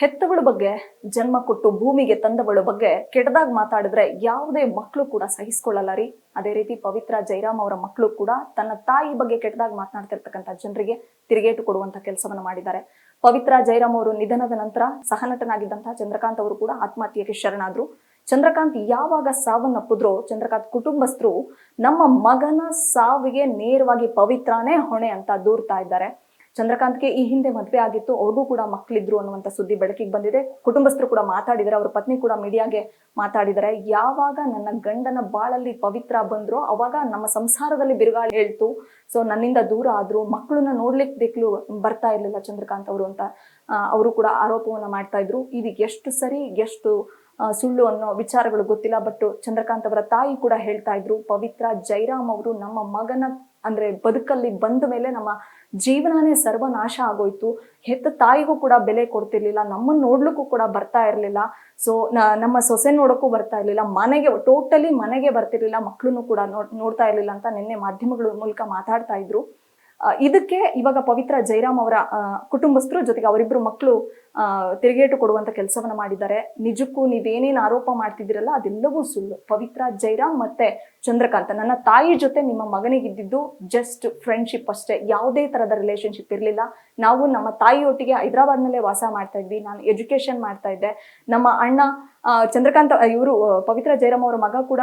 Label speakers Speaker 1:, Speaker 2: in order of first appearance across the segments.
Speaker 1: ಹೆತ್ತವಳ ಬಗ್ಗೆ, ಜನ್ಮ ಕೊಟ್ಟು ಭೂಮಿಗೆ ತಂದವಳ ಬಗ್ಗೆ ಕೆಟ್ಟದಾಗ ಮಾತಾಡಿದ್ರೆ ಯಾವುದೇ ಮಕ್ಕಳು ಕೂಡ ಸಹಿಸ್ಕೊಳ್ಳಲ್ಲ ರೀ. ಅದೇ ರೀತಿ ಪವಿತ್ರ ಜೈರಾಮ್ ಅವರ ಮಕ್ಕಳು ಕೂಡ ತನ್ನ ತಾಯಿ ಬಗ್ಗೆ ಕೆಟ್ಟದಾಗ ಮಾತನಾಡ್ತಿರ್ತಕ್ಕಂಥ ಜನರಿಗೆ ತಿರುಗೇಟು ಕೊಡುವಂತ ಕೆಲಸವನ್ನ ಮಾಡಿದ್ದಾರೆ. ಪವಿತ್ರ ಜೈರಾಮ್ ಅವರು ನಿಧನದ ನಂತರ ಸಹನಟನಾಗಿದ್ದಂತಹ ಚಂದ್ರಕಾಂತ್ ಅವರು ಕೂಡ ಆತ್ಮಹತ್ಯೆಗೆ ಶರಣಾದ್ರು. ಚಂದ್ರಕಾಂತ್ ಯಾವಾಗ ಸಾವನ್ನಪ್ಪಿದ್ರೋ ಚಂದ್ರಕಾಂತ್ ಕುಟುಂಬಸ್ಥರು ನಮ್ಮ ಮಗನ ಸಾವಿಗೆ ನೇರವಾಗಿ ಪವಿತ್ರನೇ ಹೊಣೆ ಅಂತ ದೂರ್ತಾ ಇದ್ದಾರೆ. ಚಂದ್ರಕಾಂತ್ಗೆ ಈ ಹಿಂದೆ ಮದುವೆ ಆಗಿತ್ತು, ಅವ್ರಿಗೂ ಕೂಡ ಮಕ್ಕಳಿದ್ರು ಅನ್ನುವಂಥ ಸುದ್ದಿ ಬೆಳಕಿಗೆ ಬಂದಿದೆ. ಕುಟುಂಬಸ್ಥರು ಕೂಡ ಮಾತಾಡಿದ್ದಾರೆ, ಅವ್ರ ಪತ್ನಿ ಕೂಡ ಮೀಡಿಯಾಗೆ ಮಾತಾಡಿದ್ದಾರೆ. ಯಾವಾಗ ನನ್ನ ಗಂಡನ ಬಾಳಲ್ಲಿ ಪವಿತ್ರ ಬಂದ್ರೋ ಅವಾಗ ನಮ್ಮ ಸಂಸಾರದಲ್ಲಿ ಬಿರುಗಾಳಿ ಹೇಳ್ತು. ಸೊ ನನ್ನಿಂದ ದೂರ ಆದ್ರು, ಮಕ್ಕಳನ್ನ ನೋಡ್ಲಿಕ್ಕೆ ದೇಖ್ಲು ಬರ್ತಾ ಇರ್ಲಿಲ್ಲ ಚಂದ್ರಕಾಂತ್ ಅವರು ಅಂತ ಅವರು ಕೂಡ ಆರೋಪವನ್ನ ಮಾಡ್ತಾ ಇದ್ರು. ಇದು ಎಷ್ಟು ಸರಿ ಎಷ್ಟು ಸುಳ್ಳು ಅನ್ನೋ ವಿಚಾರಗಳು ಗೊತ್ತಿಲ್ಲ. ಬಟ್ ಚಂದ್ರಕಾಂತ್ ಅವರ ತಾಯಿ ಕೂಡ ಹೇಳ್ತಾ ಇದ್ರು, ಪವಿತ್ರ ಜೈರಾಮ್ ಅವರು ನಮ್ಮ ಮಗನ ಅಂದ್ರೆ ಬದುಕಲ್ಲಿ ಬಂದ ಮೇಲೆ ನಮ್ಮ ಜೀವನನೇ ಸರ್ವನಾಶ ಆಗೋಯ್ತು. ಹೆತ್ತ ತಾಯಿಗೂ ಕೂಡ ಬೆಲೆ ಕೊಡ್ತಿರ್ಲಿಲ್ಲ, ನಮ್ಮನ್ನ ನೋಡ್ಲಿಕ್ಕೂ ಕೂಡ ಬರ್ತಾ ಇರ್ಲಿಲ್ಲ. ಸೊ ನಮ್ಮ ಸೊಸೆ ನೋಡಕ್ಕೂ ಬರ್ತಾ ಇರ್ಲಿಲ್ಲ, ಟೋಟಲಿ ಮನೆಗೆ ಬರ್ತಿರ್ಲಿಲ್ಲ, ಮಕ್ಕಳನ್ನು ಕೂಡ ನೋಡ್ತಾ ಇರ್ಲಿಲ್ಲ ಅಂತ ನಿನ್ನೆ ಮಾಧ್ಯಮಗಳ ಮೂಲಕ ಮಾತಾಡ್ತಾ ಇದ್ರು. ಇದಕ್ಕೆ ಇವಾಗ ಪವಿತ್ರ ಜೈರಾಮ್ ಅವರ ಕುಟುಂಬಸ್ಥರು ಜೊತೆಗೆ ಅವರಿಬ್ರು ಮಕ್ಕಳು ತಿರುಗೇಟು ಕೊಡುವಂತ ಕೆಲಸವನ್ನ ಮಾಡಿದ್ದಾರೆ. ನಿಜಕ್ಕೂ ನೀವೇನೇನು ಆರೋಪ ಮಾಡ್ತಿದ್ದೀರಲ್ಲ ಅದೆಲ್ಲವೂ ಸುಳ್ಳು. ಪವಿತ್ರ ಜೈರಾಮ್ ಮತ್ತೆ ಚಂದ್ರಕಾಂತ್ ನನ್ನ ತಾಯಿ ಜೊತೆ ನಿಮ್ಮ ಮಗನಿಗಿದ್ದು ಜಸ್ಟ್ ಫ್ರೆಂಡ್ಶಿಪ್ ಅಷ್ಟೇ, ಯಾವುದೇ ತರದ ರಿಲೇಶನ್ಶಿಪ್ ಇರಲಿಲ್ಲ. ನಾವು ನಮ್ಮ ತಾಯಿಯೊಟ್ಟಿಗೆ ಹೈದರಾಬಾದ್ನಲ್ಲೇ ವಾಸ ಮಾಡ್ತಾ ಇದ್ವಿ, ನಾನು ಎಜುಕೇಶನ್ ಮಾಡ್ತಾ ಇದ್ದೆ. ನಮ್ಮ ಅಣ್ಣ ಚಂದ್ರಕಾಂತ್ ಇವರು ಪವಿತ್ರ ಜೈರಾಮ್ ಅವರ ಮಗ ಕೂಡ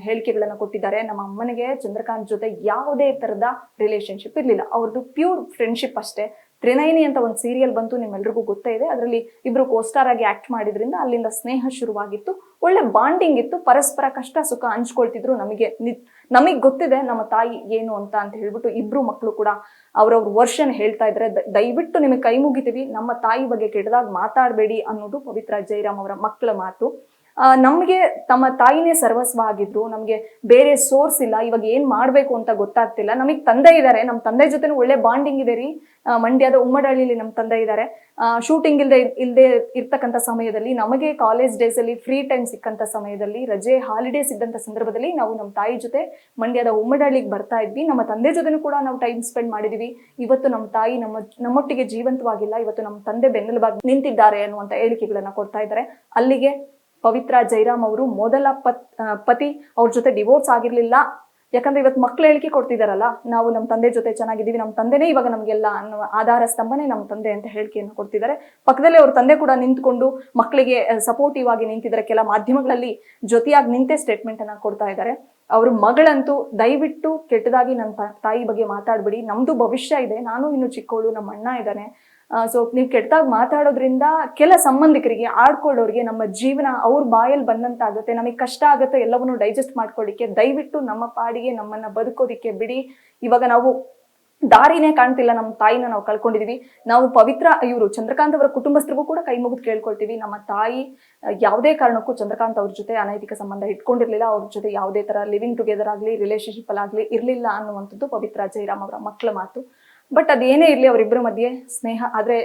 Speaker 1: ಹೇಳಿಕೆಗಳನ್ನ ಕೊಟ್ಟಿದ್ದಾರೆ. ನಮ್ಮ ಅಮ್ಮನಿಗೆ ಚಂದ್ರಕಾಂತ್ ಜೊತೆ ಯಾವುದೇ ತರದ ರಿಲೇಶನ್ಶಿಪ್ ಇರ್ಲಿಲ್ಲ, ಅವ್ರದ್ದು ಪ್ಯೂರ್ ಫ್ರೆಂಡ್ಶಿಪ್ ಅಷ್ಟೇ. ತ್ರಿನಯನಿ ಅಂತ ಒಂದು ಸೀರಿಯಲ್ ಬಂತು, ನಿಮ್ಮೆಲ್ರಿಗೂ ಗೊತ್ತೇ ಇದೆ. ಅದರಲ್ಲಿ ಇಬ್ರು ಕೋಸ್ಟಾರ್ ಆಗಿ ಆಕ್ಟ್ ಮಾಡಿದ್ರಿಂದ ಅಲ್ಲಿಂದ ಸ್ನೇಹ ಶುರುವಾಗಿತ್ತು, ಒಳ್ಳೆ ಬಾಂಡಿಂಗ್ ಇತ್ತು, ಪರಸ್ಪರ ಕಷ್ಟ ಸುಖ ಹಂಚ್ಕೊಳ್ತಿದ್ರು. ನಮಗ್ ಗೊತ್ತಿದೆ ನಮ್ಮ ತಾಯಿ ಏನು ಅಂತ ಹೇಳ್ಬಿಟ್ಟು ಇಬ್ರು ಮಕ್ಕಳು ಕೂಡ ಅವ್ರವ್ರ ವರ್ಷನ್ ಹೇಳ್ತಾ ಇದ್ರೆ, ದಯವಿಟ್ಟು ನಿಮಗೆ ಕೈ ಮುಗಿತೀವಿ, ನಮ್ಮ ತಾಯಿ ಬಗ್ಗೆ ಕೆಟ್ಟದಾಗ ಮಾತಾಡಬೇಡಿ ಅನ್ನೋದು ಪವಿತ್ರ ಜೈರಾಮ್ ಅವರ ಮಕ್ಕಳ ಮಾತು. ನಮ್ಗೆ ತಮ್ಮ ತಾಯಿನೇ ಸರ್ವಸ್ವ ಆಗಿದ್ರು, ನಮ್ಗೆ ಬೇರೆ ಸೋರ್ಸ್ ಇಲ್ಲ, ಇವಾಗ ಏನ್ ಮಾಡ್ಬೇಕು ಅಂತ ಗೊತ್ತಾಗ್ತಿಲ್ಲ. ನಮಗ್ ತಂದೆ ಇದ್ದಾರೆ, ನಮ್ಮ ತಂದೆ ಜೊತೆ ಒಳ್ಳೆ ಬಾಂಡಿಂಗ್ ಇದೆ ರೀ. ಮಂಡ್ಯದ ಉಮ್ಮಡಳ್ಳಿಲಿ ನಮ್ಮ ತಂದೆ ಇದ್ದಾರೆ. ಶೂಟಿಂಗ್ ಇಲ್ದೆ ಇರ್ತಕ್ಕಂಥ ಸಮಯದಲ್ಲಿ, ನಮಗೆ ಕಾಲೇಜ್ ಡೇಸ್ ಅಲ್ಲಿ ಫ್ರೀ ಟೈಮ್ ಸಿಕ್ಕಂತ ಸಮಯದಲ್ಲಿ, ರಜೆ ಹಾಲಿಡೇಸ್ ಇದ್ದಂತ ಸಂದರ್ಭದಲ್ಲಿ ನಾವು ನಮ್ಮ ತಾಯಿ ಜೊತೆ ಮಂಡ್ಯದ ಉಮ್ಮಡಳ್ಳಿಗೆ ಬರ್ತಾ ಇದ್ವಿ. ನಮ್ಮ ತಂದೆ ಜೊತೆನೂ ಕೂಡ ನಾವು ಟೈಮ್ ಸ್ಪೆಂಡ್ ಮಾಡಿದೀವಿ. ಇವತ್ತು ನಮ್ಮ ತಾಯಿ ನಮ್ಮೊಟ್ಟಿಗೆ ಜೀವಂತವಾಗಿಲ್ಲ, ಇವತ್ತು ನಮ್ಮ ತಂದೆ ಬೆನ್ನೆಲುಬಾಗಿ ನಿಂತಿದ್ದಾರೆ ಅನ್ನುವಂತ ಹೇಳಿಕೆಗಳನ್ನ ಕೊಡ್ತಾ ಇದ್ದಾರೆ. ಅಲ್ಲಿಗೆ ಪವಿತ್ರ ಜೈರಾಮ್ ಅವರು ಮೊದಲ ಪತಿ ಅವ್ರ ಜೊತೆ ಡಿವೋರ್ಸ್ ಆಗಿರ್ಲಿಲ್ಲ. ಯಾಕಂದ್ರೆ ಇವತ್ತು ಮಕ್ಳು ಹೇಳಿಕೆ ಕೊಡ್ತಿದಾರಲ್ಲ, ನಾವು ನಮ್ಮ ತಂದೆ ಜೊತೆ ಚೆನ್ನಾಗಿದ್ದೀವಿ, ನಮ್ಮ ತಂದೆನೇ ಇವಾಗ ನಮ್ಗೆಲ್ಲ ಅನ್ನುವ ಆಧಾರ ಸ್ತಂಭನೇ ನಮ್ಮ ತಂದೆ ಅಂತ ಹೇಳಿಕೆಯನ್ನು ಕೊಡ್ತಿದ್ದಾರೆ. ಪಕ್ಕದಲ್ಲಿ ಅವ್ರ ತಂದೆ ಕೂಡ ನಿಂತ್ಕೊಂಡು ಮಕ್ಕಳಿಗೆ ಸಪೋರ್ಟಿವ್ ಆಗಿ ನಿಂತಿದ್ದಾರೆ. ಕೆಲ ಮಾಧ್ಯಮಗಳಲ್ಲಿ ಜೊತೆಯಾಗಿ ನಿಂತೆ ಸ್ಟೇಟ್ಮೆಂಟ್ ಅನ್ನ ಕೊಡ್ತಾ ಇದ್ದಾರೆ. ಅವ್ರ ಮಗಳಂತೂ ದಯವಿಟ್ಟು ಕೆಟ್ಟದಾಗಿ ನನ್ನ ತಾಯಿ ಬಗ್ಗೆ ಮಾತಾಡ್ಬಿಡಿ, ನಮ್ದು ಭವಿಷ್ಯ ಇದೆ, ನಾನು ಇನ್ನು ಚಿಕ್ಕವಳು, ನಮ್ಮ ಅಣ್ಣ ಇದ್ದಾನೆ. ಸೊ ನೀವು ಕೆಟ್ಟದಾಗ ಮಾತಾಡೋದ್ರಿಂದ ಕೆಲ ಸಂಬಂಧಿಕರಿಗೆ, ಆಡ್ಕೊಳ್ಳೋರಿಗೆ ನಮ್ಮ ಜೀವನ ಅವ್ರ ಬಾಯಲ್ಲಿ ಬಂದಂತಾಗುತ್ತೆ, ನಮಗೆ ಕಷ್ಟ ಆಗುತ್ತೆ ಎಲ್ಲವನ್ನೂ ಡೈಜೆಸ್ಟ್ ಮಾಡ್ಕೊಳ್ಳಿಕ್ಕೆ. ದಯವಿಟ್ಟು ನಮ್ಮ ಪಾಡಿಗೆ ನಮ್ಮನ್ನ ಬದುಕೋದಿಕ್ಕೆ ಬಿಡಿ. ಇವಾಗ ನಾವು ದಾರಿನೇ ಕಾಣ್ತಿಲ್ಲ, ನಮ್ಮ ತಾಯಿನ ನಾವು ಕಳ್ಕೊಂಡಿದೀವಿ. ನಾವು ಪವಿತ್ರ ಇವರು ಚಂದ್ರಕಾಂತ್ ಅವರ ಕುಟುಂಬಸ್ಥರಿಗೂ ಕೂಡ ಕೈ ಮುಗಿದು ಕೇಳ್ಕೊಳ್ತೀವಿ, ನಮ್ಮ ತಾಯಿ ಯಾವುದೇ ಕಾರಣಕ್ಕೂ ಚಂದ್ರಕಾಂತ್ ಅವ್ರ ಜೊತೆ ಅನೈತಿಕ ಸಂಬಂಧ ಇಟ್ಕೊಂಡಿರ್ಲಿಲ್ಲ, ಅವ್ರ ಜೊತೆ ಯಾವುದೇ ತರ ಲಿವಿಂಗ್ ಟುಗೆದರ್ ಆಗ್ಲಿ ರಿಲೇಶನ್ಶಿಪ್ ಅಲ್ಲಾಗ್ಲಿ ಇರ್ಲಿಲ್ಲ ಅನ್ನುವಂಥದ್ದು ಪವಿತ್ರ ಜೈರಾಮ್ ಅವರ ಮಕ್ಕಳ ಮಾತು. ಬಟ್ ಅದೇನೇ ಇರ್ಲಿ ಅವರಿಬ್ಬರ ಮಧ್ಯೆ ಸ್ನೇಹ. ಆದ್ರೆ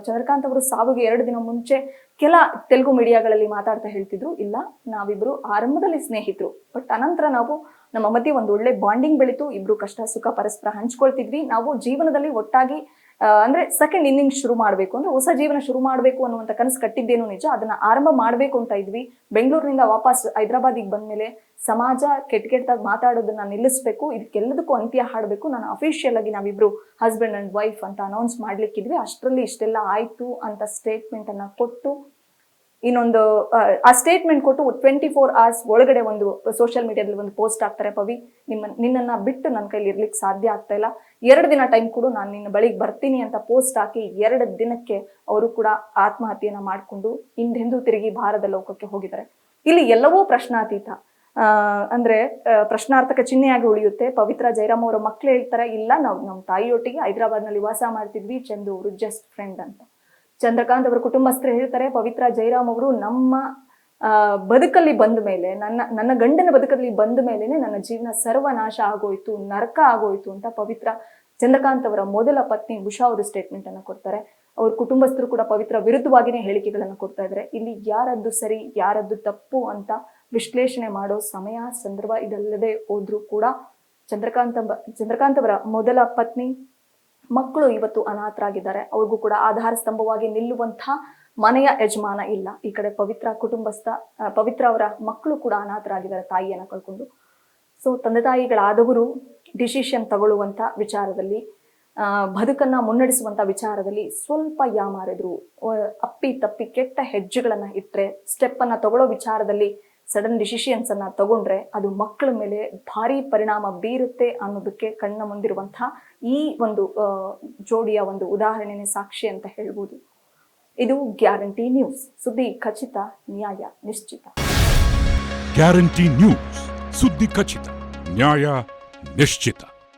Speaker 1: ಚಂದ್ರಕಾಂತ್ ಅವರು ಸಾವಿಗೆ 2 ದಿನ ಮುಂಚೆ ಕೆಲ ತೆಲುಗು ಮೀಡಿಯಾಗಳಲ್ಲಿ ಮಾತಾಡ್ತಾ ಹೇಳ್ತಿದ್ರು, ಇಲ್ಲ ನಾವಿಬ್ರು ಆರಂಭದಲ್ಲಿ ಸ್ನೇಹಿತರು, ಬಟ್ ಅನಂತರ ನಾವು ನಮ್ಮ ಮಧ್ಯೆ ಒಂದು ಒಳ್ಳೆ ಬಾಂಡಿಂಗ್ ಬೆಳೀತು, ಇಬ್ರು ಕಷ್ಟ ಸುಖ ಪರಸ್ಪರ ಹಂಚ್ಕೊಳ್ತಿದ್ವಿ, ನಾವು ಜೀವನದಲ್ಲಿ ಒಟ್ಟಾಗಿ ಅಂದ್ರೆ ಸೆಕೆಂಡ್ ಇನ್ನಿಂಗ್ ಶುರು ಮಾಡ್ಬೇಕು, ಅಂದ್ರೆ ಹೊಸ ಜೀವನ ಶುರು ಮಾಡ್ಬೇಕು ಅನ್ನುವಂಥ ಕನಸು ಕಟ್ಟಿದ್ದೇನು ನಿಜ, ಅದನ್ನ ಆರಂಭ ಮಾಡ್ಬೇಕು ಅಂತ ಇದ್ವಿ. ಬೆಂಗಳೂರಿನಿಂದ ವಾಪಸ್ ಹೈದರಾಬಾದಿಗೆ ಬಂದ್ಮೇಲೆ ಸಮಾಜ ಕೆಟ್ಟದಾಗಿ ಮಾತಾಡೋದನ್ನ ನಿಲ್ಲಿಸ್ಬೇಕು, ಇದಕ್ಕೆಲ್ಲದಕ್ಕೂ ಅಂತ್ಯ ಹಾಡಬೇಕು, ನಾನು ಅಫಿಷಿಯಲ್ ಆಗಿ ನಾವಿಬ್ರು ಹಸ್ಬೆಂಡ್ ಅಂಡ್ ವೈಫ್ ಅಂತ ಅನೌನ್ಸ್ ಮಾಡ್ಲಿಕ್ಕಿದ್ವಿ. ಅಷ್ಟರಲ್ಲಿ ಇಷ್ಟೆಲ್ಲ ಆಯ್ತು ಅಂತ ಸ್ಟೇಟ್ಮೆಂಟ್ ಅನ್ನ ಕೊಟ್ಟು, ಇನ್ನೊಂದು ಆ ಸ್ಟೇಟ್ಮೆಂಟ್ ಕೊಟ್ಟು 24 hours ಒಳಗಡೆ ಒಂದು ಸೋಷಿಯಲ್ ಮೀಡಿಯಾದಲ್ಲಿ ಒಂದು ಪೋಸ್ಟ್ ಹಾಕ್ತಾರೆ, ಪವಿ ನಿನ್ನನ್ನ ಬಿಟ್ಟು ನನ್ನ ಕೈಲಿ ಇರ್ಲಿಕ್ಕೆ ಸಾಧ್ಯ ಆಗ್ತಾ ಇಲ್ಲ, 2 ದಿನ ಟೈಮ್ ಕೊಡು, ನಾನು ನಿನ್ನ ಬಳಿಗೆ ಬರ್ತೀನಿ ಅಂತ ಪೋಸ್ಟ್ ಹಾಕಿ 2 ದಿನಕ್ಕೆ ಅವರು ಕೂಡ ಆತ್ಮಹತ್ಯೆಯನ್ನ ಮಾಡ್ಕೊಂಡು ಹಿಂದೆಂದೂ ತಿರುಗಿ ಭಾರತ ಲೋಕಕ್ಕೆ ಹೋಗಿದ್ದಾರೆ. ಇಲ್ಲಿ ಎಲ್ಲವೂ ಪ್ರಶ್ನಾತೀತ, ಅಂದ್ರೆ ಪ್ರಶ್ನಾರ್ಥಕ ಚಿಹ್ನೆಯಾಗಿ ಉಳಿಯುತ್ತೆ. ಪವಿತ್ರ ಜೈರಾಮ್ ಅವರ ಮಕ್ಳು ಹೇಳ್ತಾರೆ, ಇಲ್ಲ ನಾವು ನಮ್ಮ ತಾಯಿಯೊಟ್ಟಿಗೆ ಹೈದರಾಬಾದ್ನಲ್ಲಿ ವಾಸ ಮಾಡ್ತಿದ್ವಿ, ಚಂದು ಅವರು ಜಸ್ಟ್ ಫ್ರೆಂಡ್ ಅಂತ. ಚಂದ್ರಕಾಂತ್ ಅವರ ಕುಟುಂಬಸ್ಥರು ಹೇಳ್ತಾರೆ, ಪವಿತ್ರ ಜೈರಾಮ್ ಅವರು ನಮ್ಮ ಬದುಕಲ್ಲಿ ಬಂದ ಮೇಲೆ, ನನ್ನ ಗಂಡನ ಬದುಕಲ್ಲಿ ಬಂದ ಮೇಲೆನೆ ನನ್ನ ಜೀವನ ಸರ್ವನಾಶ ಆಗೋಯ್ತು, ನರಕ ಆಗೋಯ್ತು ಅಂತ ಪವಿತ್ರ ಚಂದ್ರಕಾಂತ್ ಅವರ ಮೊದಲ ಪತ್ನಿ ಉಷಾ ಅವರು ಸ್ಟೇಟ್ಮೆಂಟ್ ಅನ್ನು ಕೊಡ್ತಾರೆ. ಅವ್ರ ಕುಟುಂಬಸ್ಥರು ಕೂಡ ಪವಿತ್ರ ವಿರುದ್ಧವಾಗಿನೇ ಹೇಳಿಕೆಗಳನ್ನು ಕೊಡ್ತಾ ಇದ್ದಾರೆ. ಇಲ್ಲಿ ಯಾರದ್ದು ಸರಿ ಯಾರದ್ದು ತಪ್ಪು ಅಂತ ವಿಶ್ಲೇಷಣೆ ಮಾಡೋ ಸಮಯ ಸಂದರ್ಭ ಇದಲ್ಲದೆ ಹೋದ್ರೂ ಕೂಡ ಚಂದ್ರಕಾಂತ್ ಅವರ ಮೊದಲ ಪತ್ನಿ ಮಕ್ಕಳು ಇವತ್ತು ಅನಾಥರಾಗಿದ್ದಾರೆ. ಅವ್ರಿಗೂ ಕೂಡ ಆಧಾರ ಸ್ತಂಭವಾಗಿ ನಿಲ್ಲುವಂತಹ ಮನೆಯ ಯಜಮಾನ ಇಲ್ಲ, ಈ ಕಡೆ ಪವಿತ್ರ ಕುಟುಂಬಸ್ಥ, ಪವಿತ್ರ ಅವರ ಮಕ್ಕಳು ಕೂಡ ಅನಾಥರಾಗಿದ್ದಾರೆ ತಾಯಿಯನ್ನ ಕಳ್ಕೊಂಡು. ಸೊ ತಂದೆ ತಾಯಿಗಳಾದವರು ಡಿಸಿಷನ್ ತಗೊಳ್ಳುವಂತ ವಿಚಾರದಲ್ಲಿ, ಬದುಕನ್ನ ಮುನ್ನಡೆಸುವಂತ ವಿಚಾರದಲ್ಲಿ ಸ್ವಲ್ಪ ಯಾಮಾರಿದ್ರು, ಅಪ್ಪಿ ತಪ್ಪಿ ಕೆಟ್ಟ ಹೆಜ್ಜೆಗಳನ್ನ ಇಟ್ರೆ, ಸ್ಟೆಪ್ ಅನ್ನ ತಗೊಳ್ಳೋ ವಿಚಾರದಲ್ಲಿ ಸಡನ್ ಡಿಸಿಷನ್ಸ್ ಅನ್ನ ತಗೊಂಡ್ರೆ ಅದು ಮಕ್ಕಳ ಮೇಲೆ ಭಾರಿ ಪರಿಣಾಮ ಬೀರುತ್ತೆ ಅನ್ನೋದಕ್ಕೆ ಕಣ್ಣ ಮುಂದಿರುವಂತಹ ಈ ಒಂದು ಜೋಡಿಯ ಒಂದು ಉದಾಹರಣೆನೇ ಸಾಕ್ಷಿ ಅಂತ ಹೇಳ್ಬೋದು. ಇದು ಗ್ಯಾರಂಟಿ ನ್ಯೂಸ್, ಸುದ್ದಿ ಖಚಿತ, ನ್ಯಾಯ ನಿಶ್ಚಿತ.
Speaker 2: ಗ್ಯಾರಂಟಿ ನ್ಯೂಸ್, ಸುದ್ದಿ ಖಚಿತ, ನ್ಯಾಯ ನಿಶ್ಚಿತ.